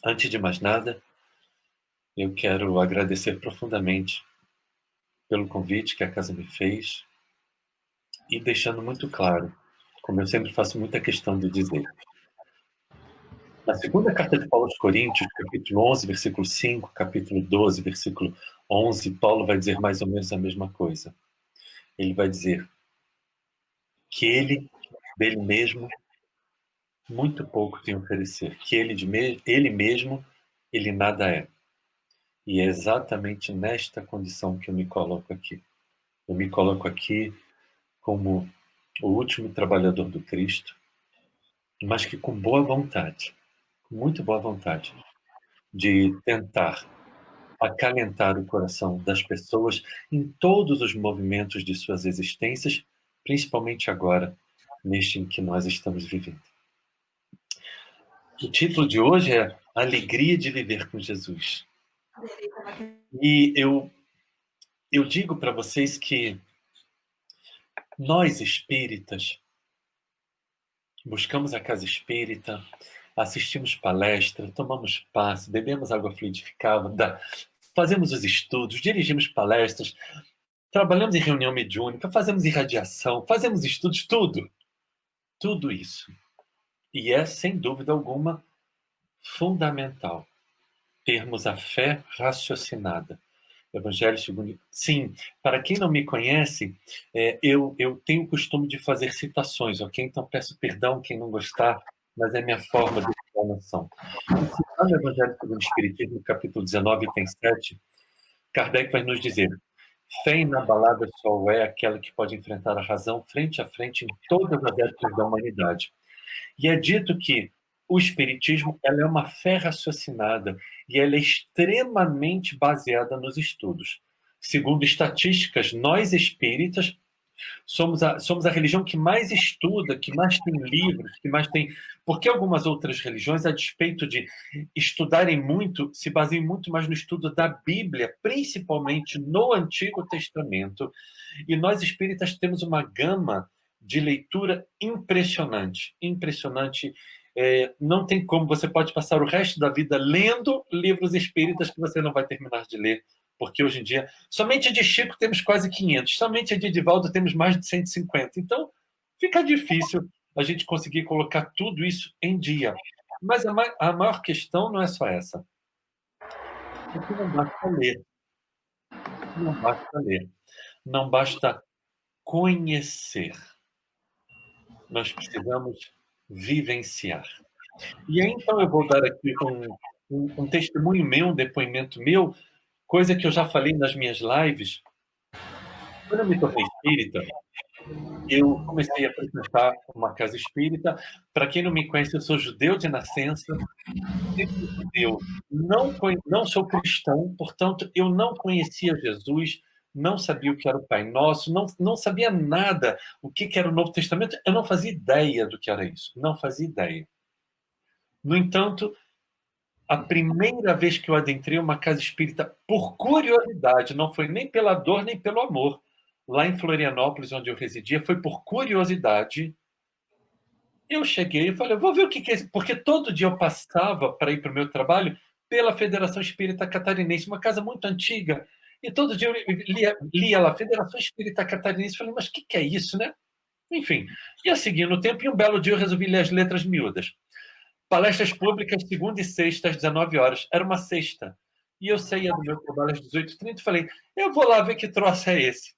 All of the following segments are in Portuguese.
Antes de mais nada, eu quero agradecer profundamente pelo convite que a casa me fez e deixando muito claro, como eu sempre faço muita questão de dizer. Na segunda carta de Paulo aos Coríntios, capítulo 11, versículo 5, capítulo 12, versículo 11, Paulo vai dizer mais ou menos a mesma coisa. Ele vai dizer que ele, dele mesmo, muito pouco tem a oferecer, que ele mesmo, ele nada é. E é exatamente nesta condição que eu me coloco aqui. Eu me coloco aqui como o último trabalhador do Cristo, mas que com boa vontade, com muito boa vontade, de tentar acalentar o coração das pessoas em todos os movimentos de suas existências, principalmente agora, neste em que nós estamos vivendo. O título de hoje é Alegria de Viver com Jesus. E eu digo para vocês que nós espíritas buscamos a casa espírita, assistimos palestra, tomamos passe, bebemos água fluidificada, fazemos os estudos, dirigimos palestras, trabalhamos em reunião mediúnica, fazemos irradiação, fazemos estudos, tudo isso. E é, sem dúvida alguma, fundamental termos a fé raciocinada. Evangelho segundo... Sim, para quem não me conhece, eu tenho o costume de fazer citações, ok? Então peço perdão quem não gostar, mas é minha forma de explanação. No Evangelho segundo o Espiritismo, capítulo 19, item 7, Kardec vai nos dizer: fé inabalável só é aquela que pode enfrentar a razão frente a frente em todas as épocas da humanidade. E é dito que o Espiritismo ela é uma fé raciocinada e ela é extremamente baseada nos estudos. Segundo estatísticas, nós espíritas somos a religião que mais estuda, que mais tem livros, que mais tem... Porque algumas outras religiões, a despeito de estudarem muito, se baseiam muito mais no estudo da Bíblia, principalmente no Antigo Testamento. E nós espíritas temos uma gama de leitura impressionante, impressionante. Não tem como, você pode passar o resto da vida lendo livros espíritas que você não vai terminar de ler, porque hoje em dia, somente de Chico temos quase 500, somente de Edivaldo temos mais de 150. Então, fica difícil a gente conseguir colocar tudo isso em dia. Mas a maior questão não é só essa. Porque não basta ler, não basta ler, não basta conhecer. Nós precisamos vivenciar. E aí, então, eu vou dar aqui um testemunho meu, um depoimento meu, coisa que eu já falei nas minhas lives. Quando eu me tornei espírita, eu comecei a frequentar uma casa espírita. Para quem não me conhece, eu sou judeu de nascença, sempre judeu. Não sou cristão, portanto, eu não conhecia Jesus, não sabia o que era o Pai Nosso, não sabia nada o que era o Novo Testamento, eu não fazia ideia do que era isso, não fazia ideia. No entanto, a primeira vez que eu adentrei uma casa espírita, por curiosidade, não foi nem pela dor nem pelo amor, lá em Florianópolis, onde eu residia, foi por curiosidade. Eu cheguei e falei, vou ver o que é isso, porque todo dia eu passava para ir para o meu trabalho pela Federação Espírita Catarinense, uma casa muito antiga, e todo dia eu lia lá, Federação Espírita Catarinense, falei, mas o que é isso, né? Enfim, ia seguindo o tempo, e um belo dia eu resolvi ler as letras miúdas. Palestras públicas, segunda e sexta, às 19 horas. Era uma sexta. E eu saía do meu trabalho às 18h30 e falei, eu vou lá ver que troço é esse.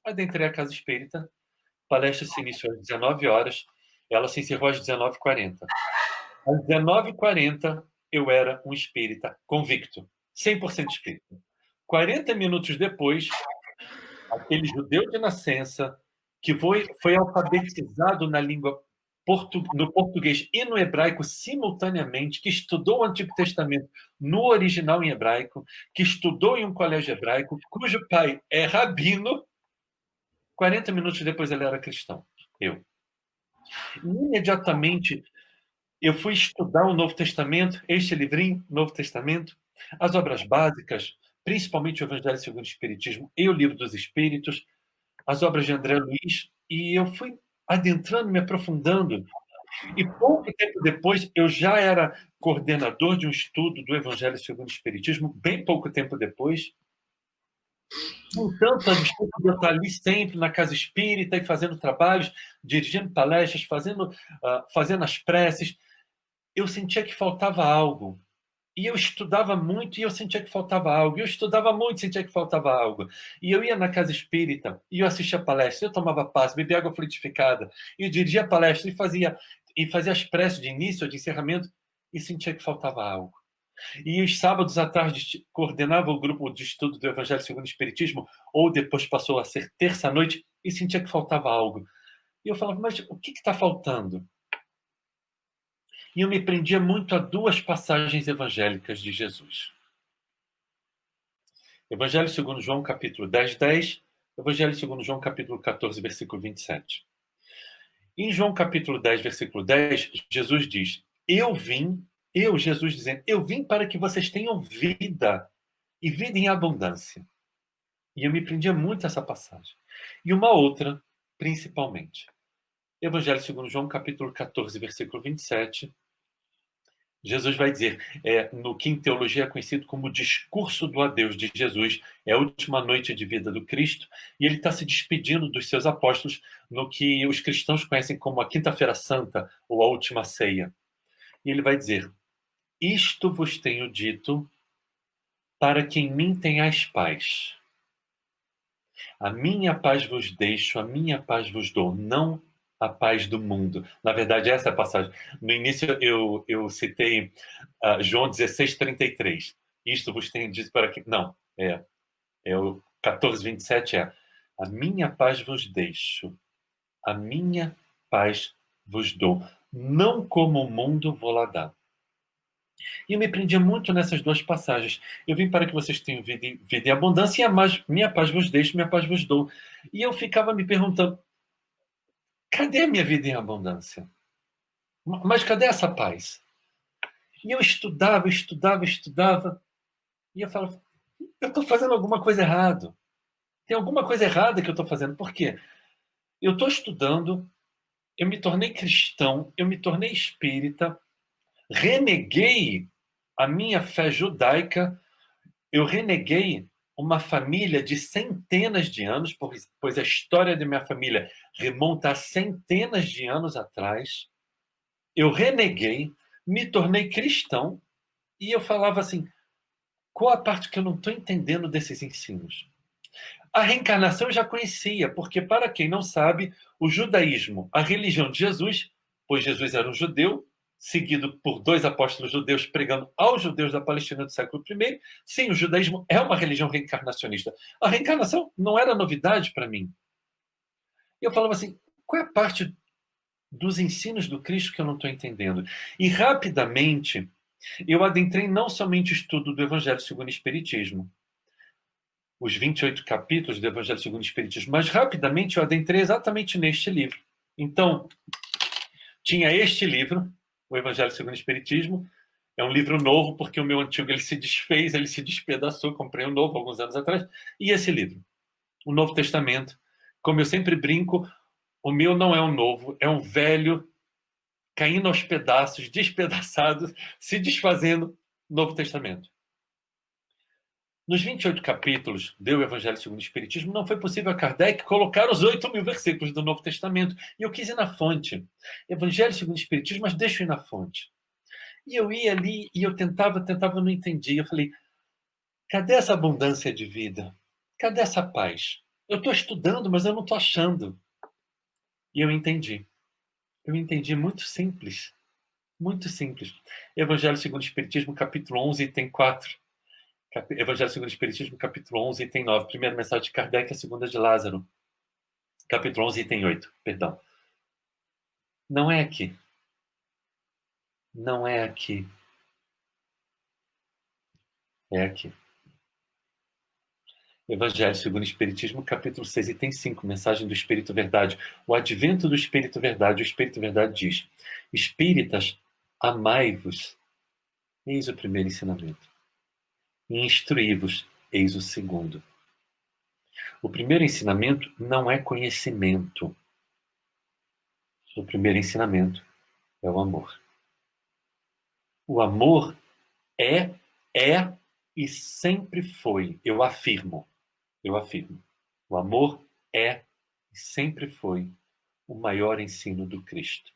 Adentrei a casa espírita, palestra se iniciou às 19 horas, ela se encerrou às 19h40. Às 19h40, eu era um espírita convicto, 100% espírita. 40 minutos depois, aquele judeu de nascença, que foi alfabetizado na língua no português e no hebraico simultaneamente, que estudou o Antigo Testamento no original em hebraico, que estudou em um colégio hebraico, cujo pai é rabino, 40 minutos depois ele era cristão. Eu. Imediatamente, eu fui estudar o Novo Testamento, este livrinho, Novo Testamento, as obras básicas, principalmente o Evangelho segundo o Espiritismo e o Livro dos Espíritos, as obras de André Luiz, e eu fui adentrando, me aprofundando. E pouco tempo depois, eu já era coordenador de um estudo do Evangelho segundo o Espiritismo, bem pouco tempo depois. Com tanta desculpa de eu estar ali sempre na casa espírita e fazendo trabalhos, dirigindo palestras, fazendo as preces, eu sentia que faltava algo. E eu estudava muito e eu sentia que faltava algo. Eu estudava muito e sentia que faltava algo. E eu ia na casa espírita e eu assistia a palestra, eu tomava passe, bebia água fluidificada, e eu dirigia a palestra e fazia as preces de início ou de encerramento e sentia que faltava algo. E os sábados à tarde coordenava o grupo de estudo do Evangelho segundo o Espiritismo, ou depois passou a ser terça-noite, e sentia que faltava algo. E eu falava, mas o que está faltando? E eu me prendia muito a duas passagens evangélicas de Jesus. Evangelho segundo João, capítulo 10, 10. Evangelho segundo João, capítulo 14, versículo 27. Em João, capítulo 10, versículo 10, Jesus diz, Jesus dizendo, eu vim para que vocês tenham vida, e vida em abundância. E eu me prendia muito a essa passagem. E uma outra, principalmente. Evangelho segundo João, capítulo 14, versículo 27. Jesus vai dizer, no que em teologia é conhecido como o discurso do adeus de Jesus, é a última noite de vida do Cristo, e ele está se despedindo dos seus apóstolos no que os cristãos conhecem como a Quinta-feira Santa, ou a Última Ceia. E ele vai dizer, isto vos tenho dito para que em mim tenhais paz. A minha paz vos deixo, a minha paz vos dou, não a paz do mundo. Na verdade, essa é a passagem. No início, eu citei João 16, 33. Isto vos tenho dito para que... Não, o 14, 27 a minha paz vos deixo, a minha paz vos dou, não como o mundo vou lá dar. E eu me prendia muito nessas duas passagens. Eu vim para que vocês tenham vida em abundância, e minha paz vos deixo, minha paz vos dou. E eu ficava me perguntando, cadê a minha vida em abundância? Mas cadê essa paz? E eu estudava, e eu falava, eu estou fazendo alguma coisa errada. Tem alguma coisa errada que eu estou fazendo. Por quê? Eu estou estudando, eu me tornei cristão, eu me tornei espírita, reneguei a minha fé judaica, eu reneguei uma família de centenas de anos, pois a história da minha família remonta a centenas de anos atrás. Eu reneguei, me tornei cristão, e eu falava assim, qual a parte que eu não estou entendendo desses ensinos? A reencarnação eu já conhecia, porque, para quem não sabe, o judaísmo, a religião de Jesus, pois Jesus era um judeu, seguido por dois apóstolos judeus pregando aos judeus da Palestina do século I, sim, o judaísmo é uma religião reencarnacionista. A reencarnação não era novidade para mim. Eu falava assim, qual é a parte dos ensinos do Cristo que eu não estou entendendo? E, rapidamente, eu adentrei não somente o estudo do Evangelho segundo o Espiritismo, os 28 capítulos do Evangelho segundo o Espiritismo, mas rapidamente eu adentrei exatamente neste livro. Então, tinha este livro, o Evangelho segundo o Espiritismo, é um livro novo, porque o meu antigo ele se desfez, ele se despedaçou, comprei um novo alguns anos atrás, e esse livro, o Novo Testamento, como eu sempre brinco, o meu não é um novo, é um velho, caindo aos pedaços, despedaçado, se desfazendo, Novo Testamento. Nos 28 capítulos do Evangelho segundo o Espiritismo, não foi possível a Kardec colocar os 8.000 versículos do Novo Testamento. E eu quis ir na fonte. Evangelho segundo o Espiritismo, mas deixa eu ir na fonte. E eu ia ali, e eu tentava, não entendia. Eu falei, cadê essa abundância de vida? Cadê essa paz? Eu estou estudando, mas eu não estou achando. E eu entendi. Eu entendi muito simples. Muito simples. Evangelho segundo o Espiritismo, capítulo 11, item 4. Evangelho segundo o Espiritismo, capítulo 11, item 9. Primeira mensagem de Kardec, a segunda de Lázaro. Capítulo 11, item 8. Perdão. Não é aqui. Não é aqui. É aqui. Evangelho segundo o Espiritismo, capítulo 6, item 5. Mensagem do Espírito Verdade. O advento do Espírito Verdade. O Espírito Verdade diz, espíritas, amai-vos. Eis o primeiro ensinamento. E instruí-vos. Eis o segundo. O primeiro ensinamento não é conhecimento. O primeiro ensinamento é o amor. O amor é, é e sempre foi. Eu afirmo. Eu afirmo. O amor é e sempre foi o maior ensino do Cristo.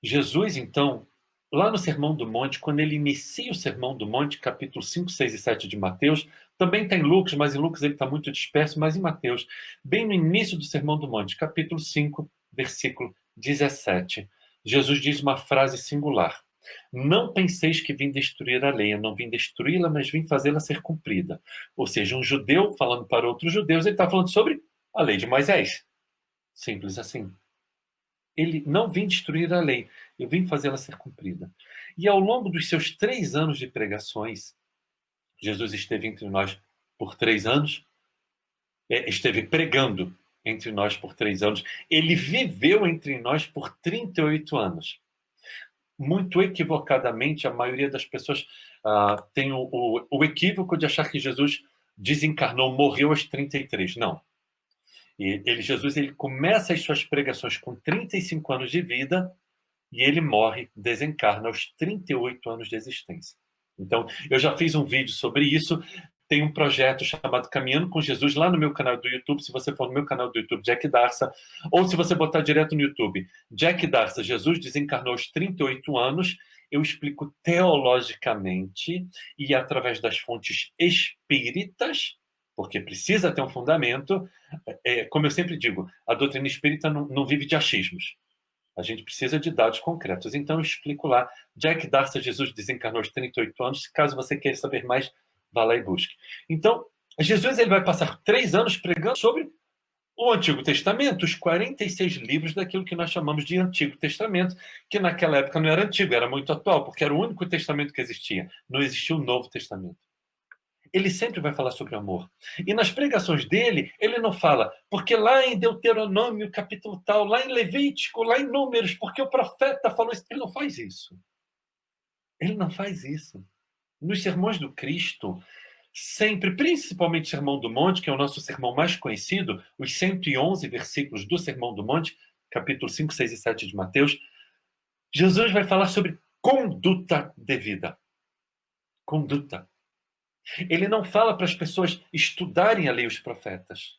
Jesus, então, lá no Sermão do Monte, quando ele inicia o Sermão do Monte, capítulo 5, 6 e 7 de Mateus, também tem Lucas, mas em Lucas ele está muito disperso, mas em Mateus, bem no início do Sermão do Monte, capítulo 5, versículo 17, Jesus diz uma frase singular. Não penseis que vim destruir a lei, eu não vim destruí-la, mas vim fazê-la ser cumprida. Ou seja, um judeu falando para outros judeus, ele está falando sobre a lei de Moisés. Simples assim. Ele não vim destruir a lei, eu vim fazê-la ser cumprida. E ao longo dos seus 3 anos de pregações, Jesus esteve entre nós por 3 anos, esteve pregando entre nós por 3 anos, ele viveu entre nós por 38 anos. Muito equivocadamente, a maioria das pessoas tem o equívoco de achar que Jesus desencarnou, morreu aos 33. Não. Jesus ele começa as suas pregações com 35 anos de vida e ele morre, desencarna aos 38 anos de existência. Então, eu já fiz um vídeo sobre isso. Tem um projeto chamado Caminhando com Jesus lá no meu canal do YouTube. Se você for no meu canal do YouTube, Jack Darsa, ou se você botar direto no YouTube, Jack Darsa, Jesus desencarnou aos 38 anos, eu explico teologicamente e através das fontes espíritas, porque precisa ter um fundamento. Como eu sempre digo, a doutrina espírita não vive de achismos. A gente precisa de dados concretos. Então, eu explico lá. Jack Darcy, Jesus desencarnou aos 38 anos. Caso você queira saber mais, vá lá e busque. Então, Jesus ele vai passar 3 anos pregando sobre o Antigo Testamento, os 46 livros daquilo que nós chamamos de Antigo Testamento, que naquela época não era antigo, era muito atual, porque era o único testamento que existia. Não existia o Novo Testamento. Ele sempre vai falar sobre amor. E nas pregações dele, ele não fala, porque lá em Deuteronômio, capítulo tal, lá em Levítico, lá em Números, porque o profeta falou isso. Ele não faz isso. Ele não faz isso. Nos sermões do Cristo, sempre, principalmente o Sermão do Monte, que é o nosso sermão mais conhecido, os 111 versículos do Sermão do Monte, capítulo 5, 6 e 7 de Mateus, Jesus vai falar sobre conduta devida. Conduta. Ele não fala para as pessoas estudarem a lei e os profetas.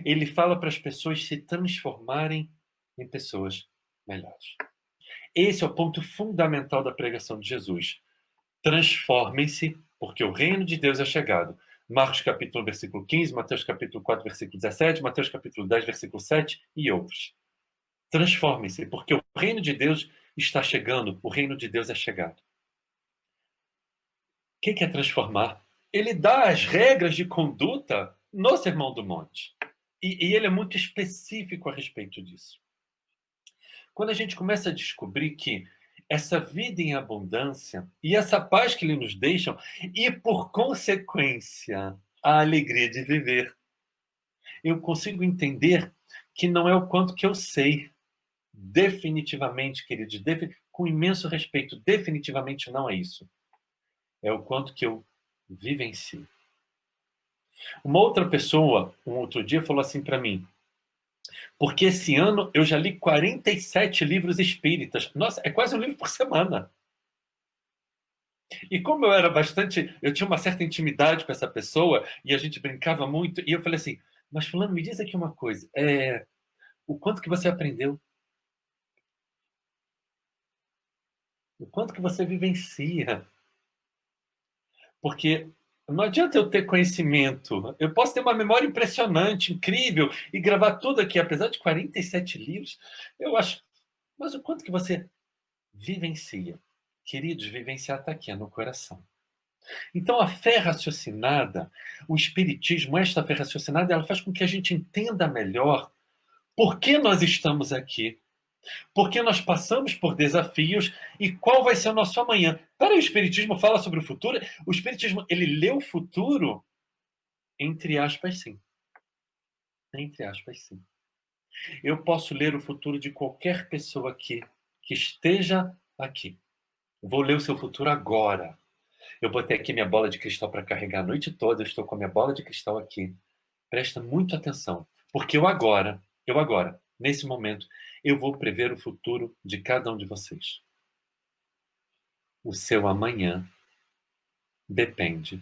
Ele fala para as pessoas se transformarem em pessoas melhores. Esse é o ponto fundamental da pregação de Jesus. Transformem-se, porque o reino de Deus é chegado. Marcos capítulo 1, versículo 15, Mateus capítulo 4, versículo 17, Mateus capítulo 10, versículo 7 e outros. Transformem-se, porque o reino de Deus está chegando, o reino de Deus é chegado. O que é transformar? Ele dá as regras de conduta no Sermão do Monte. E ele é muito específico a respeito disso. Quando a gente começa a descobrir que essa vida em abundância e essa paz que ele nos deixa, e por consequência, a alegria de viver, eu consigo entender que não é o quanto que eu sei. Definitivamente, queridos, com imenso respeito, definitivamente não é isso. É o quanto que eu vivencio. Uma outra pessoa, um outro dia, falou assim para mim, porque esse ano eu já li 47 livros espíritas. Nossa, é quase um livro por semana. E como eu tinha uma certa intimidade com essa pessoa, e a gente brincava muito, e eu falei assim, mas fulano, me diz aqui uma coisa, o quanto que você aprendeu? O quanto que você vivencia? Porque não adianta eu ter conhecimento. Eu posso ter uma memória impressionante, incrível, e gravar tudo aqui, apesar de 47 livros, eu acho. Mas o quanto que você vivencia? Queridos, vivenciar está aqui, é no coração. Então, a fé raciocinada, o espiritismo, esta fé raciocinada, ela faz com que a gente entenda melhor por que nós estamos aqui, por que nós passamos por desafios e qual vai ser o nosso amanhã. Para o espiritismo fala sobre o futuro, o espiritismo, ele lê o futuro, entre aspas, sim. Entre aspas, sim. Eu posso ler o futuro de qualquer pessoa aqui, que esteja aqui. Vou ler o seu futuro agora. Eu botei aqui minha bola de cristal para carregar a noite toda, eu estou com a minha bola de cristal aqui. Presta muita atenção, porque eu agora, nesse momento, eu vou prever o futuro de cada um de vocês. O seu amanhã depende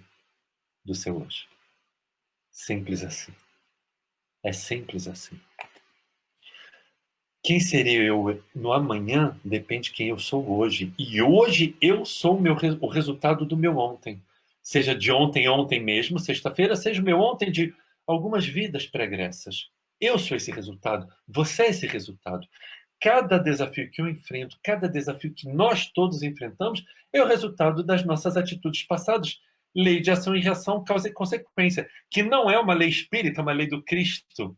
do seu hoje. Simples assim. É simples assim. Quem seria eu no amanhã depende de quem eu sou hoje. E hoje eu sou o resultado do meu ontem. Seja de ontem mesmo, sexta-feira, seja o meu ontem de algumas vidas pregressas. Eu sou esse resultado. Você é esse resultado. Cada desafio que eu enfrento, cada desafio que nós todos enfrentamos, é o resultado das nossas atitudes passadas. Lei de ação e reação, causa e consequência, que não é uma lei espírita, é uma lei do Cristo.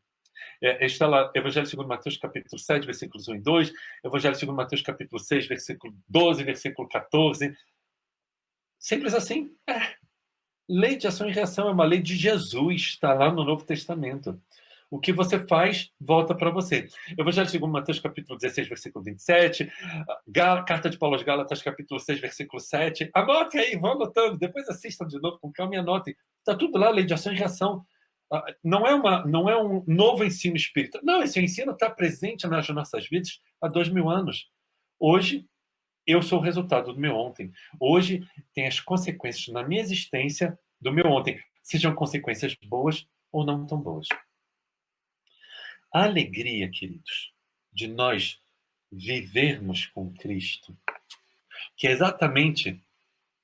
Está lá, Evangelho segundo Mateus, capítulo 7, versículos 1 e 2, Evangelho segundo Mateus, capítulo 6, versículo 12, versículo 14. Simples assim. Lei de ação e reação é uma lei de Jesus, está lá no Novo Testamento. O que você faz, volta para você. Evangelho segundo Mateus, capítulo 16, versículo 27, Carta de Paulo aos Gálatas, capítulo 6, versículo 7. Anote aí, vão anotando, depois assistam de novo com calma e anotem. Está tudo lá, lei de ação e reação. Não é um novo ensino espírita. Não, esse ensino está presente nas nossas vidas há 2000 anos. Hoje, eu sou o resultado do meu ontem. Hoje, tem as consequências na minha existência do meu ontem. Sejam consequências boas ou não tão boas. A alegria, queridos, de nós vivermos com Cristo, que é exatamente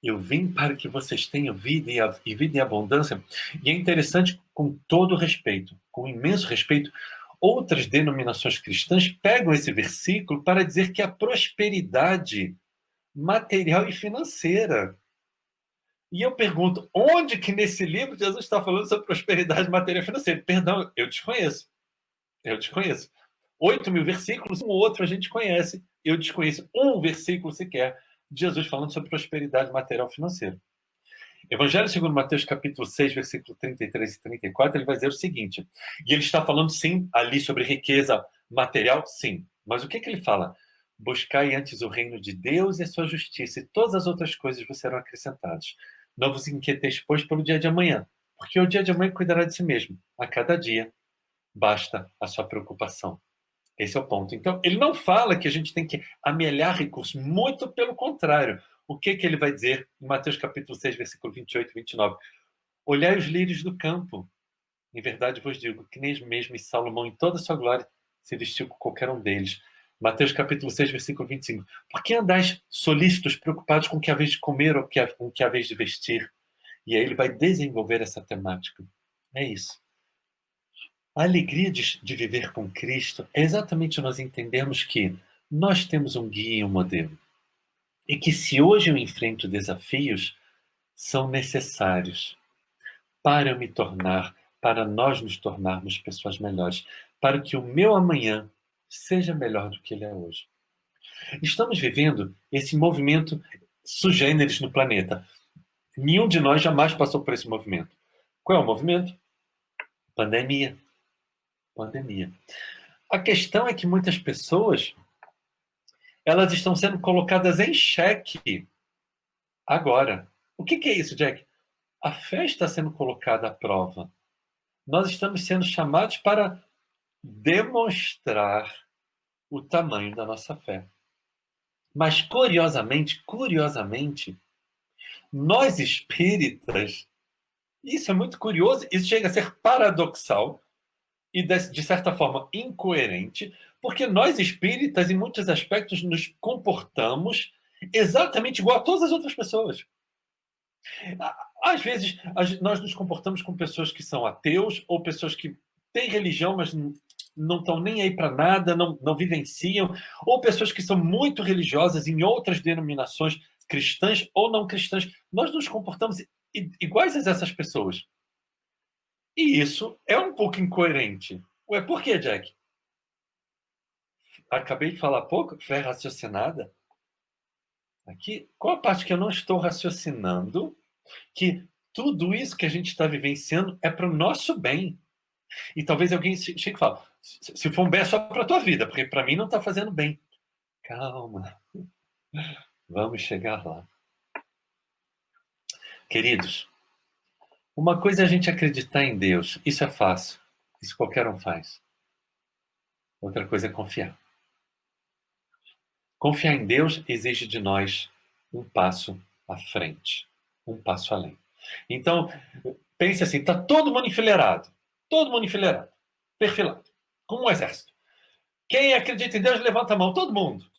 eu vim para que vocês tenham vida e vida em abundância. E é interessante, com todo respeito, com imenso respeito, outras denominações cristãs pegam esse versículo para dizer que a prosperidade material e financeira. E eu pergunto, onde que nesse livro Jesus está falando sobre prosperidade material e financeira? Perdão, eu desconheço. Eu desconheço. 8.000 versículos, um ou outro a gente conhece. Eu desconheço um versículo sequer de Jesus falando sobre prosperidade material e financeira. Evangelho segundo Mateus, capítulo 6, versículo 33 e 34, ele vai dizer o seguinte, e ele está falando, sim, ali sobre riqueza material, sim. Mas o que ele fala? Buscai antes o reino de Deus e a sua justiça, e todas as outras coisas vos serão acrescentadas. Não vos inquieteis, pois, pelo dia de amanhã, porque o dia de amanhã cuidará de si mesmo. A cada dia basta a sua preocupação. Esse é o ponto. Então, ele não fala que a gente tem que amelhar recursos, muito pelo contrário. O que ele vai dizer em Mateus capítulo 6, versículo 28 e 29? Olhai os lírios do campo. Em verdade vos digo que nem mesmo Salomão, em toda a sua glória, se vestiu com qualquer um deles. Mateus capítulo 6, versículo 25. Por que andais solícitos, preocupados com o que haveis de comer ou com o que haveis de vestir? E aí ele vai desenvolver essa temática. É isso. A alegria de viver com Cristo é exatamente nós entendermos que nós temos um guia e um modelo. E que se hoje eu enfrento desafios, são necessários para eu me tornar, para nós nos tornarmos pessoas melhores, para que o meu amanhã seja melhor do que ele é hoje. Estamos vivendo esse movimento sui generis no planeta. Nenhum de nós jamais passou por esse movimento. Qual é o movimento? Pandemia. Pandemia. A questão é que muitas pessoas elas estão sendo colocadas em xeque agora. O que é isso, Jack? A fé está sendo colocada à prova. Nós estamos sendo chamados para demonstrar o tamanho da nossa fé. Mas, curiosamente, nós espíritas, isso é muito curioso, isso chega a ser paradoxal e, de certa forma, incoerente, porque nós espíritas, em muitos aspectos, nos comportamos exatamente igual a todas as outras pessoas. Às vezes, nós nos comportamos com pessoas que são ateus ou pessoas que têm religião, mas não estão nem aí para nada, não vivenciam, ou pessoas que são muito religiosas em outras denominações cristãs ou não cristãs. Nós nos comportamos iguais a essas pessoas. E isso é um pouco incoerente. Ué, por quê, Jack? Acabei de falar pouco, fé raciocinada. Aqui, qual a parte que eu não estou raciocinando que tudo isso que a gente está vivenciando é para o nosso bem? E talvez alguém chegue e fale, se for um bem é só para a tua vida, porque para mim não está fazendo bem. Calma, vamos chegar lá. Queridos, uma coisa é a gente acreditar em Deus, isso é fácil, isso qualquer um faz. Outra coisa é confiar. Confiar em Deus exige de nós um passo à frente, um passo além. Então, pense assim, está todo mundo enfileirado, perfilado, como um exército. Quem acredita em Deus, levanta a mão, todo mundo.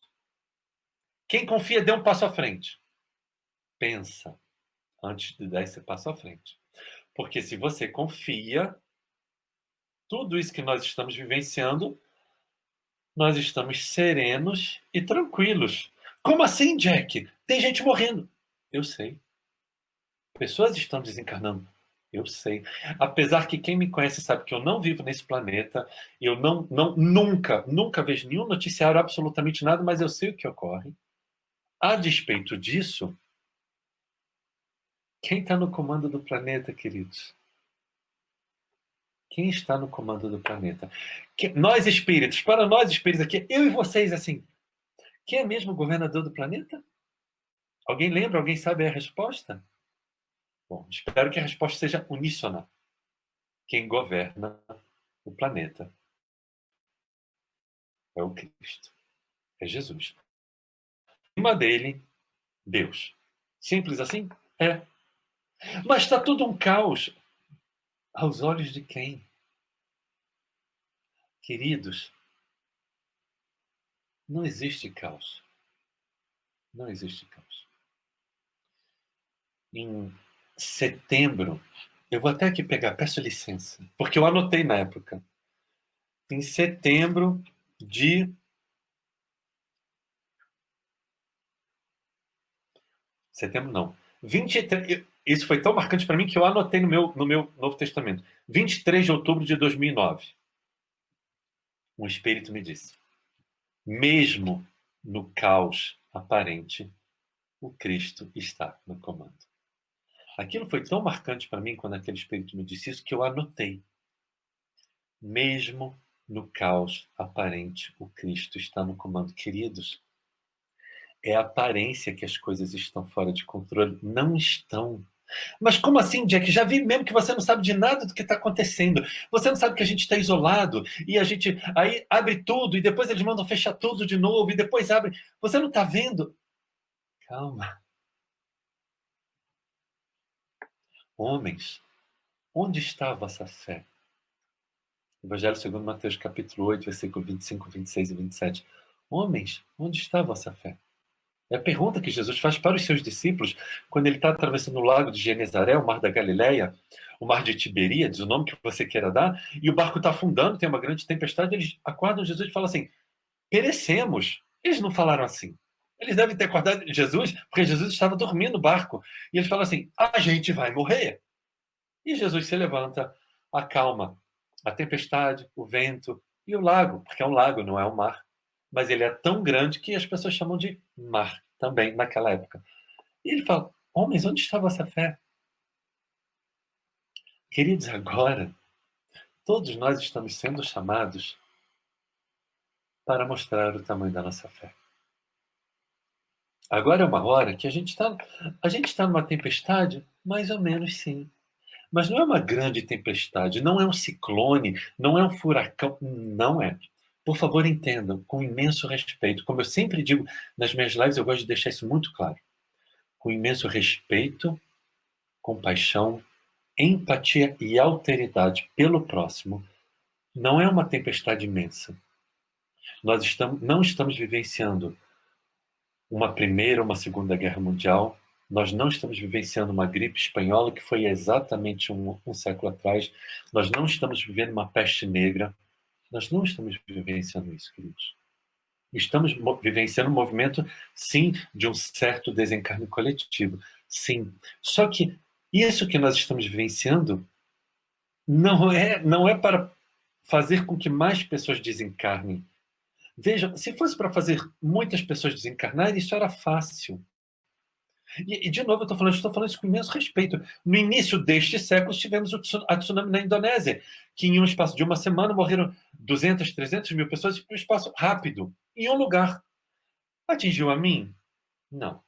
Quem confia, dê um passo à frente. Pensa antes de dar esse passo à frente. Porque se você confia, tudo isso que nós estamos vivenciando, nós estamos serenos e tranquilos. Como assim, Jack? Tem gente morrendo. Eu sei. Pessoas estão desencarnando. Eu sei. Apesar que quem me conhece sabe que eu não vivo nesse planeta, eu nunca vejo nenhum noticiário, absolutamente nada, mas eu sei o que ocorre. A despeito disso, quem está no comando do planeta, queridos? Quem está no comando do planeta? Nós espíritos, para nós espíritos aqui, eu e vocês, assim, quem é mesmo o governador do planeta? Alguém lembra? Alguém sabe a resposta? Bom, espero que a resposta seja uníssona. Quem governa o planeta é o Cristo, é Jesus. Acima dele, Deus. Simples assim? É. Mas está tudo um caos. Aos olhos de quem? Queridos, não existe caos. Não existe caos. Em setembro, eu vou até aqui pegar, peço licença, porque eu anotei na época. Em setembro de... Setembro não. 23, isso foi tão marcante para mim que eu anotei no meu Novo Testamento. 23 de outubro de 2009. Um espírito me disse: mesmo no caos aparente, o Cristo está no comando. Aquilo foi tão marcante para mim quando aquele espírito me disse isso que eu anotei. Mesmo no caos aparente, o Cristo está no comando. Queridos, é a aparência que as coisas estão fora de controle. Não estão. Mas como assim, Jack? Já vi mesmo que você não sabe de nada do que está acontecendo. Você não sabe que a gente está isolado e a gente aí abre tudo e depois eles mandam fechar tudo de novo e depois abre. Você não está vendo? Calma. Homens, onde está a vossa fé? Evangelho segundo Mateus, capítulo 8, versículo 25, 26 e 27. Homens, onde está a vossa fé? É a pergunta que Jesus faz para os seus discípulos quando ele está atravessando o lago de Genezaré, o mar da Galileia, o mar de Tiberíades, o nome que você queira dar, e o barco está afundando, tem uma grande tempestade, eles acordam Jesus e falam assim, perecemos. Eles não falaram assim. Eles devem ter acordado Jesus, porque Jesus estava dormindo no barco. E eles falam assim, a gente vai morrer. E Jesus se levanta, acalma a tempestade, o vento e o lago, porque é um lago, não é um mar. Mas ele é tão grande que as pessoas chamam de mar também, naquela época. E ele fala, homens, onde está a vossa fé? Queridos, agora, todos nós estamos sendo chamados para mostrar o tamanho da nossa fé. Agora é uma hora que a gente está numa tempestade, mais ou menos sim. Mas não é uma grande tempestade, não é um ciclone, não é um furacão, não é. Por favor, entendam, com imenso respeito. Como eu sempre digo nas minhas lives, eu gosto de deixar isso muito claro. Com imenso respeito, compaixão, empatia e alteridade pelo próximo, não é uma tempestade imensa. Nós não estamos vivenciando uma primeira ou uma segunda guerra mundial, nós não estamos vivenciando uma gripe espanhola que foi exatamente um século atrás, nós não estamos vivendo uma peste negra, nós não estamos vivenciando isso, queridos. Estamos vivenciando um movimento, sim, de um certo desencarne coletivo, sim. Só que isso que nós estamos vivenciando não é para fazer com que mais pessoas desencarnem. Veja, se fosse para fazer muitas pessoas desencarnarem, isso era fácil. E de novo, estou falando isso com imenso respeito. No início deste século, tivemos a tsunami na Indonésia, que em um espaço de uma semana morreram 200, 300 mil pessoas em um espaço rápido, em um lugar. Atingiu a mim? Não.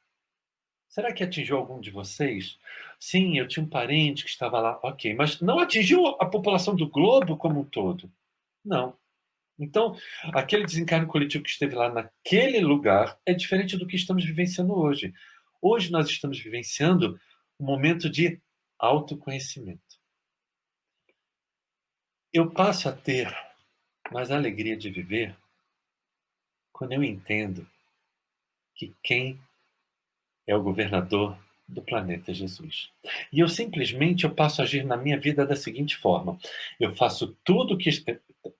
Será que atingiu algum de vocês? Sim, eu tinha um parente que estava lá, ok, mas não atingiu a população do globo como um todo? Não. Então, aquele desencarne coletivo que esteve lá naquele lugar é diferente do que estamos vivenciando hoje. Hoje nós estamos vivenciando um momento de autoconhecimento. Eu passo a ter mais alegria de viver quando eu entendo que quem é o governador do planeta é Jesus. E eu passo a agir na minha vida da seguinte forma: eu faço tudo que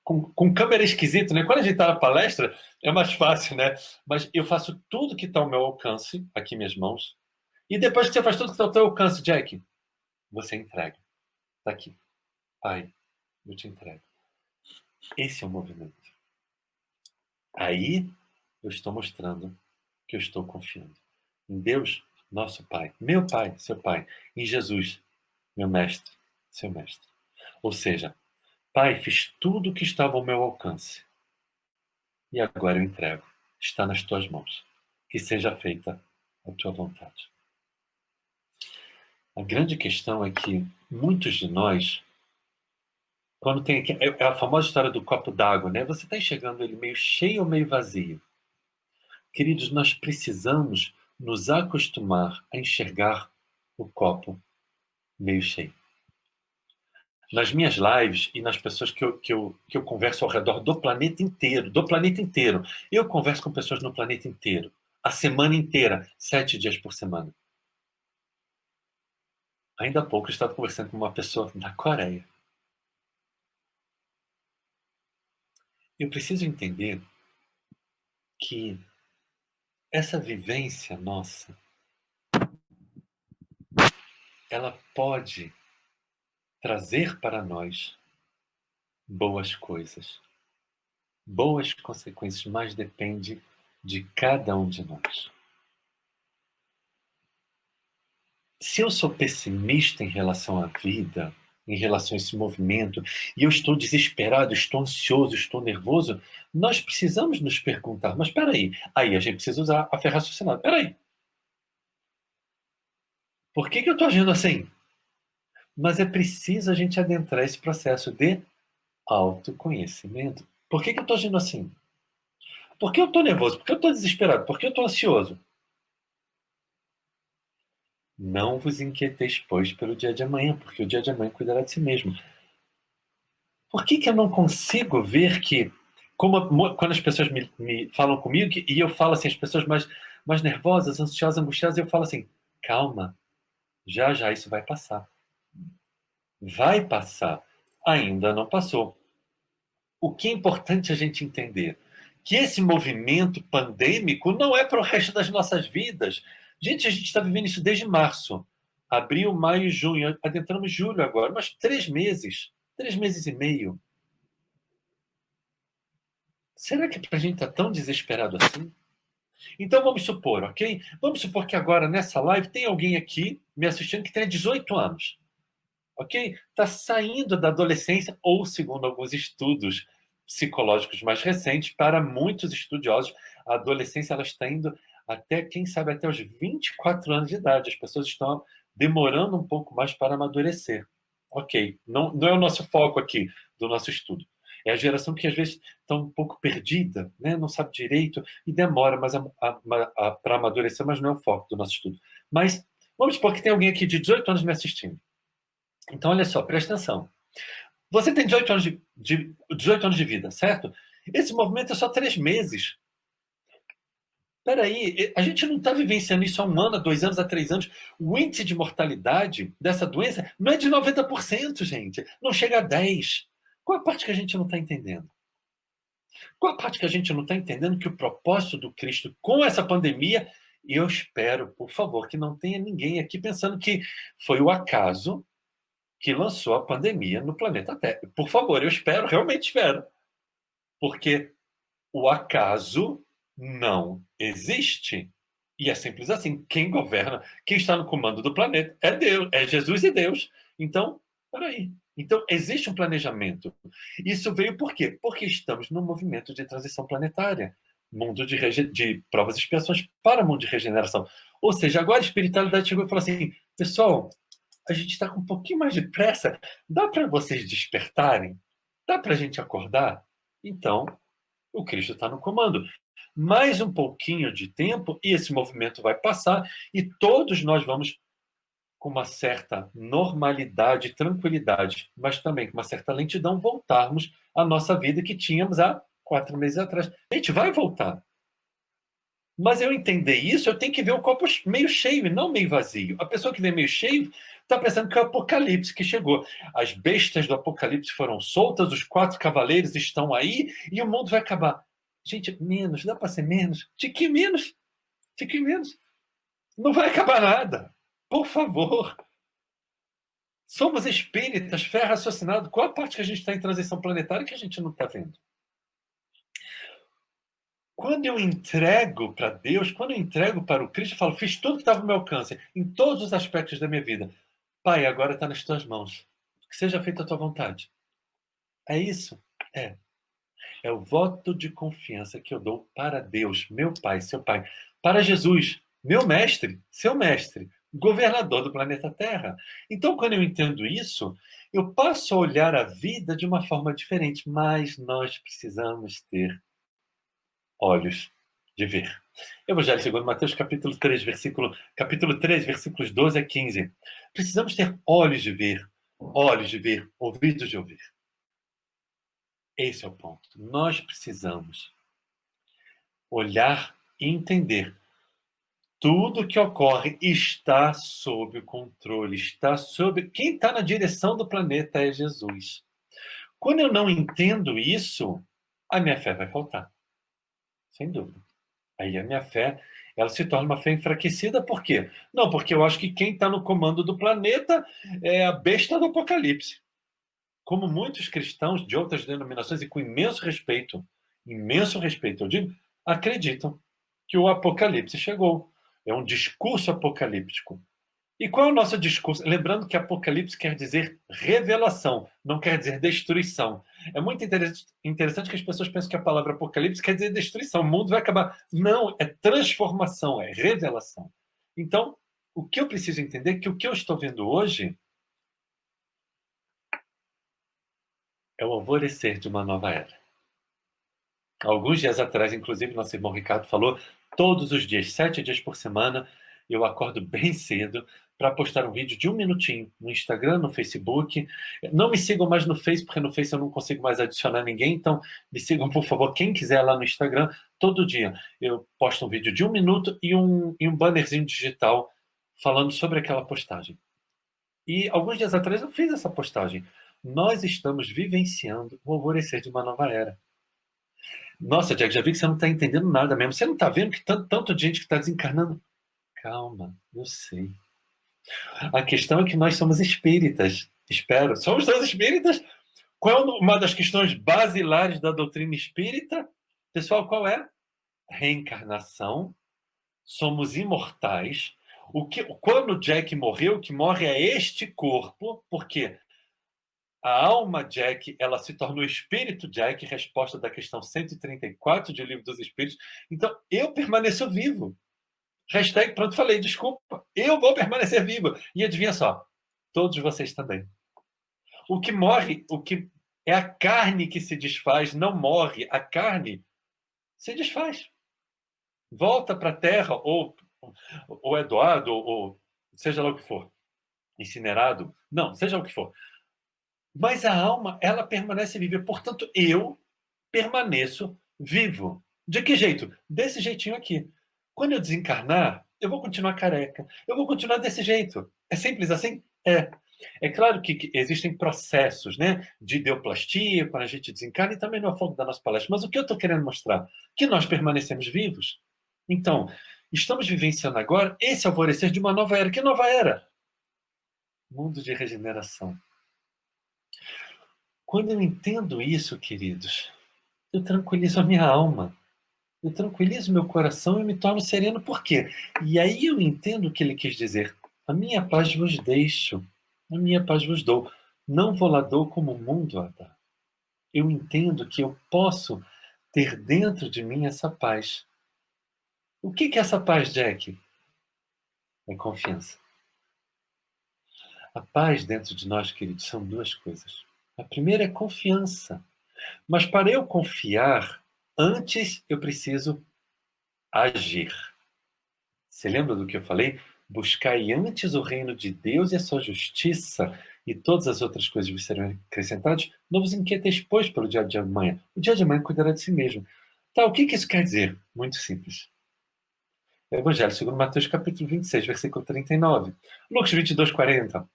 com câmera esquisita, né? Quando a gente está na palestra é mais fácil, né? Mas eu faço tudo que está ao meu alcance, aqui minhas mãos, e depois que você faz tudo que está ao teu alcance, Jack, você entrega. Está aqui, Pai, eu te entrego. Esse é o movimento. Aí eu estou mostrando que eu estou confiando em Deus, nosso Pai, meu Pai, seu Pai, em Jesus, meu mestre, seu mestre. Ou seja, Pai, fiz tudo o que estava ao meu alcance e agora eu entrego. Está nas tuas mãos. Que seja feita a tua vontade. A grande questão é que muitos de nós, quando tem aqui, é a famosa história do copo d'água, né? Você está enxergando ele meio cheio ou meio vazio? Queridos, nós precisamos nos acostumar a enxergar o copo meio cheio. Nas minhas lives e nas pessoas que eu converso ao redor do planeta inteiro, eu converso com pessoas no planeta inteiro, a semana inteira, 7 dias por semana. Ainda há pouco eu estava conversando com uma pessoa da Coreia. Eu preciso entender que essa vivência nossa, ela pode trazer para nós boas coisas, boas consequências, mas depende de cada um de nós. Se eu sou pessimista em relação à vida, em relação a esse movimento, e eu estou desesperado, estou ansioso, estou nervoso, nós precisamos nos perguntar, mas espera aí a gente precisa usar a fé raciocinada. Espera aí, por que eu estou agindo assim? Mas é preciso a gente adentrar esse processo de autoconhecimento. Por que eu estou agindo assim? Por que eu estou nervoso? Por que eu estou desesperado? Por que eu estou ansioso? Não vos inquieteis, pois, pelo dia de amanhã, porque o dia de amanhã cuidará de si mesmo. Por que eu não consigo ver que, quando as pessoas me falam comigo, e eu falo assim, as pessoas mais nervosas, ansiosas, angustiadas, eu falo assim, calma, já já isso vai passar. Vai passar. Ainda não passou. O que é importante a gente entender? Que esse movimento pandêmico não é para o resto das nossas vidas. Gente, a gente está vivendo isso desde março. Abril, maio, junho. Adentramos julho agora. Mas 3 meses. 3 meses e meio. Será que a gente está tão desesperado assim? Então vamos supor, ok? Vamos supor que agora, nessa live, tem alguém aqui me assistindo que tem 18 anos. Ok? Está saindo da adolescência, ou segundo alguns estudos psicológicos mais recentes, para muitos estudiosos, a adolescência ela está indo até, quem sabe, até os 24 anos de idade. As pessoas estão demorando um pouco mais para amadurecer. Ok, não é o nosso foco aqui do nosso estudo. É a geração que às vezes está um pouco perdida, né? Não sabe direito e demora para amadurecer, mas não é o foco do nosso estudo. Mas vamos supor que tem alguém aqui de 18 anos me assistindo. Então, olha só, presta atenção. Você tem 18 anos de vida, certo? Esse movimento é só 3 meses. Espera aí, a gente não está vivenciando isso há 1 ano, há 2 anos, há 3 anos. O índice de mortalidade dessa doença não é de 90%, gente. Não chega a 10%. Qual a parte que a gente não está entendendo? Qual a parte que a gente não está entendendo que o propósito do Cristo com essa pandemia, eu espero, por favor, que não tenha ninguém aqui pensando que foi o acaso que lançou a pandemia no planeta Terra. Por favor, eu espero, realmente espero. Porque o acaso não existe. E é simples assim. Quem governa, quem está no comando do planeta é Deus, é Jesus e Deus. Então, peraí. Então, existe um planejamento. Isso veio por quê? Porque estamos num movimento de transição planetária. Mundo de provas e expiações para mundo de regeneração. Ou seja, agora a espiritualidade chegou e falou assim, pessoal, a gente está com um pouquinho mais de pressa. Dá para vocês despertarem? Dá para a gente acordar? Então, o Cristo está no comando. Mais um pouquinho de tempo e esse movimento vai passar e todos nós vamos, com uma certa normalidade e tranquilidade, mas também com uma certa lentidão, voltarmos à nossa vida que tínhamos há 4 meses atrás. A gente vai voltar. Mas eu entender isso, eu tenho que ver o copo meio cheio e não meio vazio. A pessoa que vê meio cheio está pensando que é o apocalipse que chegou. As bestas do apocalipse foram soltas, os 4 cavaleiros estão aí e o mundo vai acabar. Gente, menos, dá para ser menos? De que menos? De que menos? Não vai acabar nada. Por favor. Somos espíritas, fé raciocinado. Qual a parte que a gente está em transição planetária que a gente não está vendo? Quando eu entrego para Deus, quando eu entrego para o Cristo, eu falo, fiz tudo que estava ao meu alcance, em todos os aspectos da minha vida. Pai, agora está nas tuas mãos. Que seja feita a tua vontade. É isso? É. É o voto de confiança que eu dou para Deus, meu Pai, seu Pai. Para Jesus, meu mestre, seu mestre, governador do planeta Terra. Então, quando eu entendo isso, eu passo a olhar a vida de uma forma diferente, mas nós precisamos ter olhos de ver. Evangelho segundo Mateus, capítulo 3, versículos 12 a 15. Precisamos ter olhos de ver, ouvidos de ouvir. Esse é o ponto. Nós precisamos olhar e entender. Tudo que ocorre está sob o controle, está sob... Quem está na direção do planeta é Jesus. Quando eu não entendo isso, a minha fé vai faltar. Sem dúvida. Aí a minha fé, ela se torna uma fé enfraquecida, por quê? Não, porque eu acho que quem está no comando do planeta é a besta do Apocalipse. Como muitos cristãos de outras denominações, e com imenso respeito, eu digo, acreditam que o Apocalipse chegou. É um discurso apocalíptico. E qual é o nosso discurso? Lembrando que Apocalipse quer dizer revelação, não quer dizer destruição. É muito interessante que as pessoas pensam que a palavra Apocalipse quer dizer destruição, o mundo vai acabar. Não, é transformação, é revelação. Então, o que eu preciso entender é que o que eu estou vendo hoje é o alvorecer de uma nova era. Alguns dias atrás, inclusive, nosso irmão Ricardo falou, todos os dias, 7 dias por semana, eu acordo bem cedo para postar um vídeo de 1 minutinho no Instagram, no Facebook. Não me sigam mais no Face, porque no Face eu não consigo mais adicionar ninguém, então me sigam, por favor, quem quiser lá no Instagram. Todo dia eu posto um vídeo de 1 minuto e um bannerzinho digital falando sobre aquela postagem. E alguns dias atrás eu fiz essa postagem. Nós estamos vivenciando o alvorecer de uma nova era. Nossa, Jack, já vi que você não está entendendo nada mesmo. Você não está vendo que tanto de gente que está desencarnando? Calma, eu sei. A questão é que nós somos espíritas. Espero. Somos todos espíritas? Qual é uma das questões basilares da doutrina espírita? Pessoal, qual é? Reencarnação. Somos imortais. Quando Jack morreu, o que morre é este corpo, porque a alma Jack, ela se tornou espírito Jack, resposta da questão 134 de Livro dos Espíritos. Então, eu permaneço vivo. Hashtag, pronto, falei, desculpa. Eu vou permanecer vivo. E adivinha só, todos vocês também. O que morre, o que é a carne que se desfaz, não morre. A carne se desfaz. Volta para a terra, ou é doado, ou seja lá o que for. Incinerado. Não, seja o que for. Mas a alma, ela permanece viva. Portanto, eu permaneço vivo. De que jeito? Desse jeitinho aqui. Quando eu desencarnar, eu vou continuar careca. Eu vou continuar desse jeito. É simples assim? É. É claro que existem processos, né, de ideoplastia quando a gente desencarna e também no é o foco da nossa palestra. Mas o que eu estou querendo mostrar? Que nós permanecemos vivos. Então, estamos vivenciando agora esse alvorecer de uma nova era. Que nova era? Mundo de regeneração. Quando eu entendo isso, queridos, eu tranquilizo a minha alma. Eu tranquilizo meu coração e me torno sereno. Por quê? E aí eu entendo o que ele quis dizer. A minha paz vos deixo, a minha paz vos dou. Não vou lá dou como o mundo a dá. Eu entendo que eu posso ter dentro de mim essa paz. O que é essa paz, Jack? É confiança. A paz dentro de nós, queridos, são duas coisas. A primeira é confiança. Mas para eu confiar, antes eu preciso agir. Você lembra do que eu falei? Buscai antes o reino de Deus e a sua justiça, e todas as outras coisas vos serão acrescentadas. Não vos inquieteis, pois, pelo dia de amanhã. O dia de amanhã cuidará de si mesmo. Tá, o que isso quer dizer? Muito simples. Evangelho segundo Mateus capítulo 26, versículo 39. Lucas 22, 40.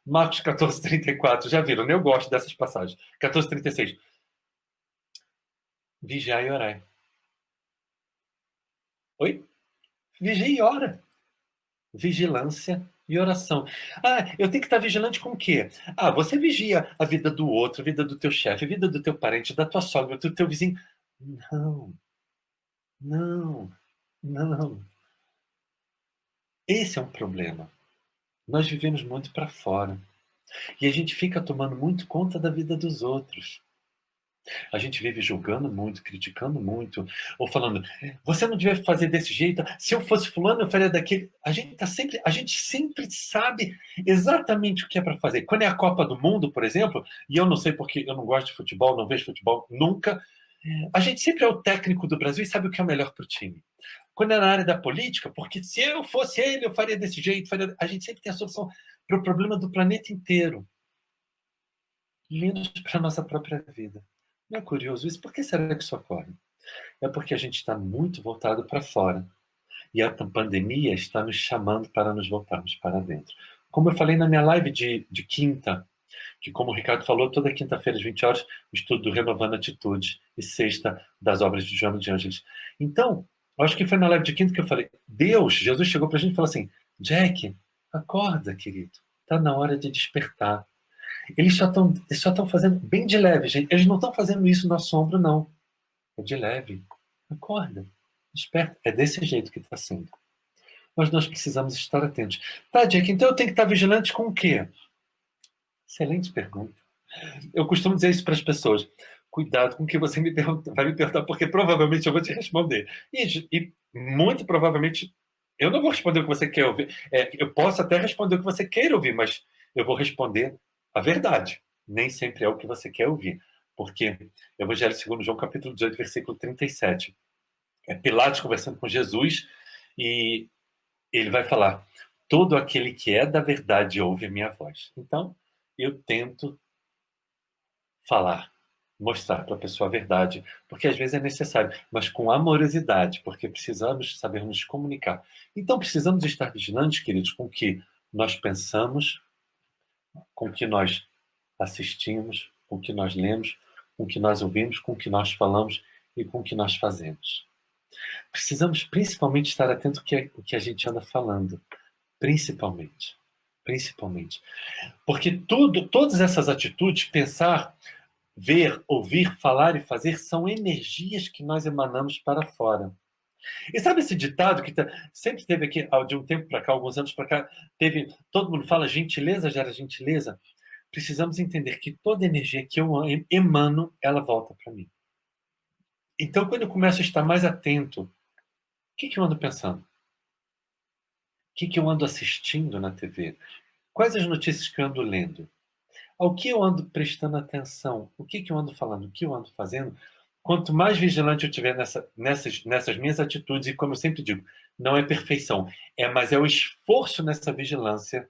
Marcos 14, 34. Já viram, né? Eu gosto dessas passagens. 14, 36. Vigiai e orai. Oi? Vigia e ora. Vigilância e oração. Ah, eu tenho que estar vigilante com o quê? Ah, você vigia a vida do outro, a vida do teu chefe, a vida do teu parente, da tua sogra, do teu vizinho. Não, não, não. Esse é um problema. Nós vivemos muito para fora. E a gente fica tomando muito conta da vida dos outros. A gente vive julgando muito, criticando muito, ou falando, você não devia fazer desse jeito, se eu fosse fulano, eu faria daquele. A gente sempre sabe exatamente o que é para fazer. Quando é a Copa do Mundo, por exemplo, e eu não sei porque eu não gosto de futebol, não vejo futebol nunca, a gente sempre é o técnico do Brasil e sabe o que é o melhor para o time. Quando é na área da política, porque se eu fosse ele, eu faria desse jeito, a gente sempre tem a solução para o problema do planeta inteiro, menos para a nossa própria vida. Não é curioso isso? Por que será que isso ocorre? É porque a gente está muito voltado para fora. E a pandemia está nos chamando para nos voltarmos para dentro. Como eu falei na minha live de quinta, que como o Ricardo falou, toda quinta-feira às 20 horas, o estudo do Renovando Atitude, e sexta das obras de Joana de Ângeles. Então, acho que foi na live de quinta que eu falei, Jesus chegou para a gente e falou assim, Jack, acorda, querido, está na hora de despertar. Eles só estão fazendo bem de leve, gente. Eles não estão fazendo isso no assombro, não. É de leve. Acorda. Desperta. É desse jeito que está sendo. Mas nós precisamos estar atentos. Tá, Jack, então eu tenho que estar vigilante com o quê? Excelente pergunta. Eu costumo dizer isso para as pessoas. Cuidado com o que você vai me perguntar, porque provavelmente eu vou te responder. E muito provavelmente eu não vou responder o que você quer ouvir. Eu posso até responder o que você quer ouvir, mas eu vou responder a verdade. Nem sempre é o que você quer ouvir. Porque Evangelho segundo João, capítulo 18, versículo 37. É Pilatos conversando com Jesus e ele vai falar: todo aquele que é da verdade ouve a minha voz. Então, eu tento falar, mostrar para a pessoa a verdade, porque às vezes é necessário, mas com amorosidade, porque precisamos saber nos comunicar. Então, precisamos estar vigilantes, queridos, com o que nós pensamos, com o que nós assistimos, com o que nós lemos, com o que nós ouvimos, com o que nós falamos e com o que nós fazemos. Precisamos principalmente estar atento ao que a gente anda falando. Principalmente. Principalmente. Porque todas essas atitudes, pensar, ver, ouvir, falar e fazer, são energias que nós emanamos para fora. E sabe esse ditado que sempre teve aqui, de um tempo para cá, alguns anos para cá, todo mundo fala gentileza gera gentileza? Precisamos entender que toda energia que eu emano, ela volta para mim. Então, quando eu começo a estar mais atento, o que eu ando pensando? O que eu ando assistindo na TV? Quais as notícias que eu ando lendo? Ao que eu ando prestando atenção? O que eu ando falando? O que eu ando fazendo? Quanto mais vigilante eu tiver nessas minhas atitudes, e como eu sempre digo, não é perfeição, mas é o esforço nessa vigilância,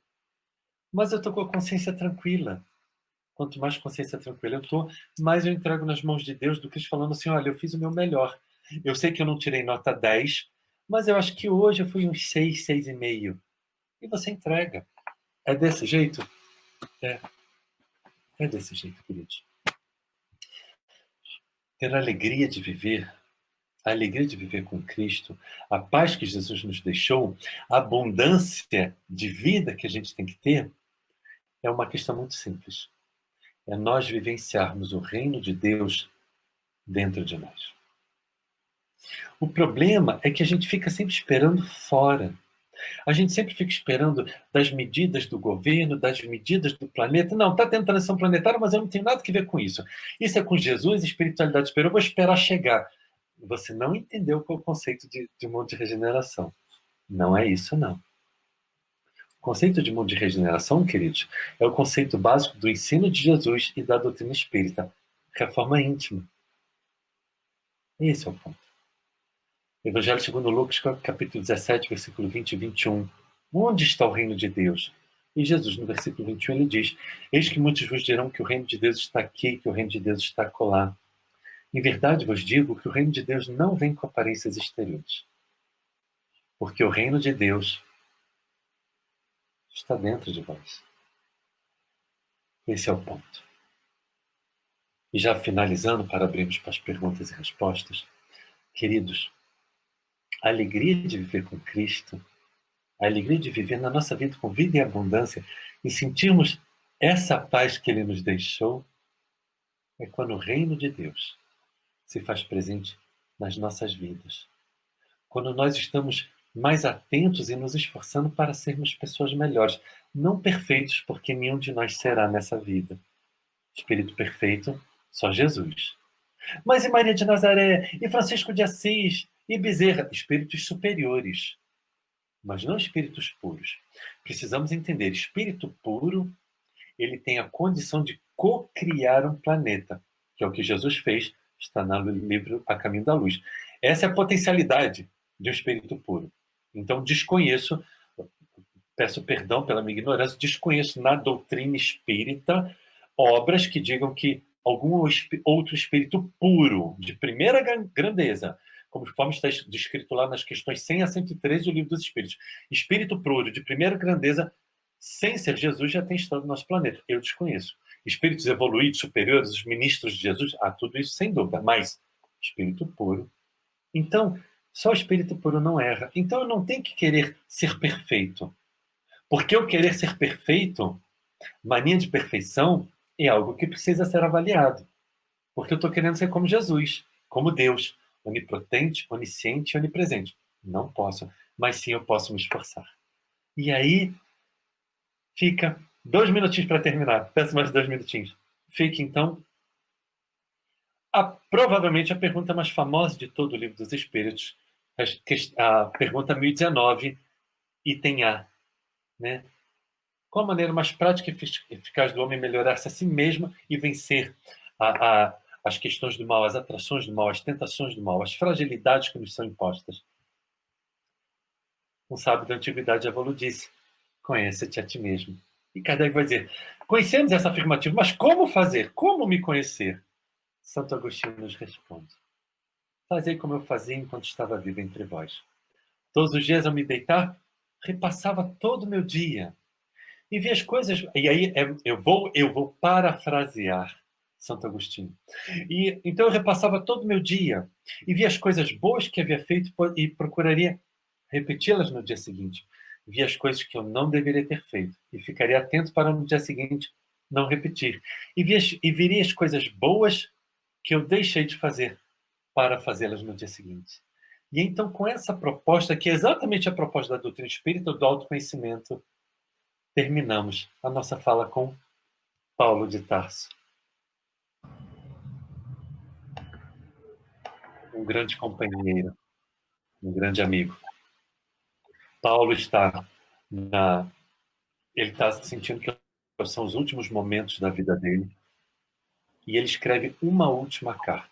mas eu estou com a consciência tranquila. Quanto mais consciência tranquila eu estou, mais eu entrego nas mãos de Deus do que falando assim, olha, eu fiz o meu melhor. Eu sei que eu não tirei nota 10, mas eu acho que hoje eu fui uns 6, 6,5. E você entrega. É desse jeito? É. É desse jeito, queridos. Ter a alegria de viver com Cristo, a paz que Jesus nos deixou, a abundância de vida que a gente tem que ter, é uma questão muito simples. É nós vivenciarmos o reino de Deus dentro de nós. O problema é que a gente fica sempre esperando fora. A gente sempre fica esperando das medidas do governo, das medidas do planeta. Não, está tendo transição planetária, mas eu não tenho nada que ver com isso. Isso é com Jesus, espiritualidade esperou, eu vou esperar chegar. Você não entendeu qual é o conceito de mundo de regeneração. Não é isso, não. O conceito de mundo de regeneração, queridos, é o conceito básico do ensino de Jesus e da doutrina espírita. Reforma íntima. Esse é o ponto. Evangelho segundo Lucas, capítulo 17, versículo 20 e 21. Onde está o reino de Deus? E Jesus, no versículo 21, ele diz: Eis que muitos vos dirão que o reino de Deus está aqui, que o reino de Deus está acolá. Em verdade vos digo que o reino de Deus não vem com aparências exteriores, porque o reino de Deus está dentro de vós. Esse é o ponto. E já finalizando, para abrirmos para as perguntas e respostas, queridos, a alegria de viver com Cristo, a alegria de viver na nossa vida com vida e abundância e sentirmos essa paz que Ele nos deixou, é quando o reino de Deus se faz presente nas nossas vidas. Quando nós estamos mais atentos e nos esforçando para sermos pessoas melhores, não perfeitos, porque nenhum de nós será nessa vida. Espírito perfeito, só Jesus. Mas e Maria de Nazaré, e Francisco de Assis, e Bezerra, espíritos superiores, mas não espíritos puros. Precisamos entender, espírito puro, ele tem a condição de co-criar um planeta, que é o que Jesus fez, está no livro A Caminho da Luz. Essa é a potencialidade de um espírito puro. Então, desconheço, peço perdão pela minha ignorância, desconheço na doutrina espírita obras que digam que algum outro espírito puro, de primeira grandeza, conforme está descrito lá nas questões 100 a 113 do Livro dos Espíritos, espírito puro, de primeira grandeza, sem ser Jesus, já tem estado no nosso planeta. Eu desconheço. Espíritos evoluídos, superiores, os ministros de Jesus, tudo isso sem dúvida, mas espírito puro. Então, só o espírito puro não erra. Então, eu não tenho que querer ser perfeito. Porque eu querer ser perfeito, mania de perfeição, é algo que precisa ser avaliado. Porque eu estou querendo ser como Jesus, como Deus, onipotente, onisciente e onipresente. Não posso, mas sim eu posso me esforçar. E aí, fica 2 minutinhos para terminar. Peço mais 2 minutinhos. Fica, então, provavelmente a pergunta mais famosa de todo o Livro dos Espíritos, a pergunta 1019, item A. Né? Qual a maneira mais prática e eficaz do homem melhorar-se a si mesmo e vencer as questões do mal, as atrações do mal, as tentações do mal, as fragilidades que nos são impostas? Um sábio da antiguidade Evoluo disse: conhece-te a ti mesmo. E Kardec vai dizer: conhecemos essa afirmativa, mas como fazer? Como me conhecer? Santo Agostinho nos responde: fazei como eu fazia enquanto estava vivo entre vós. Todos os dias ao me deitar, repassava todo o meu dia e vi as coisas. E aí eu vou parafrasear Santo Agostinho. E então eu repassava todo o meu dia e vi as coisas boas que havia feito e procuraria repeti-las no dia seguinte. Vi as coisas que eu não deveria ter feito e ficaria atento para no dia seguinte não repetir. E viria as coisas boas que eu deixei de fazer para fazê-las no dia seguinte. E então, com essa proposta, que é exatamente a proposta da doutrina espírita do autoconhecimento, terminamos a nossa fala com Paulo de Tarso. Um grande companheiro, um grande amigo. Paulo ele está sentindo que são os últimos momentos da vida dele, e ele escreve uma última carta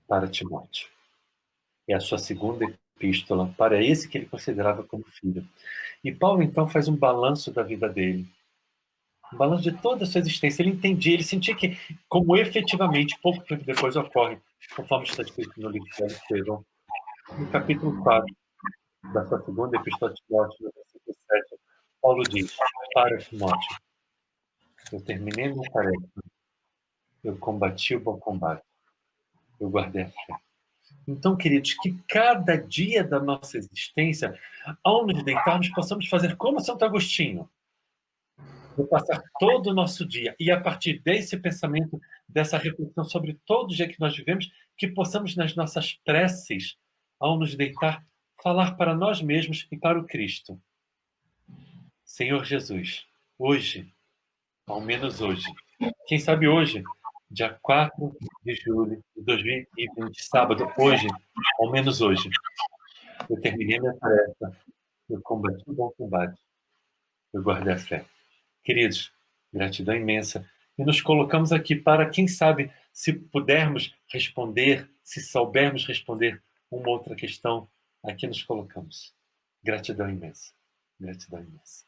para Timóteo. É a sua segunda epístola para esse que ele considerava como filho. E Paulo, então, faz um balanço da vida dele, um balanço de toda a sua existência. Ele entendia, ele sentia que, como efetivamente, pouco tempo depois ocorre, conforme está escrito no livro de Estevão, no capítulo 4 da sua segunda epístola de Timóteo, no versículo 7, Paulo diz: para Timóteo, eu terminei minha tarefa, eu combati o bom combate, eu guardei a fé. Então, queridos, que cada dia da nossa existência, ao nos deitarmos, possamos fazer como Santo Agostinho, passar todo o nosso dia, e a partir desse pensamento, dessa reflexão sobre todo o dia que nós vivemos, que possamos nas nossas preces, ao nos deitar, falar para nós mesmos e para o Cristo: Senhor Jesus, hoje, ao menos hoje, quem sabe hoje, dia 4 de julho de 2020, sábado, hoje, ao menos hoje, eu terminei minha tarefa, eu combati o bom combate, eu guardei a fé. Queridos, gratidão imensa. E nos colocamos aqui para, quem sabe, se pudermos responder, se soubermos responder uma outra questão, aqui nos colocamos. Gratidão imensa. Gratidão imensa.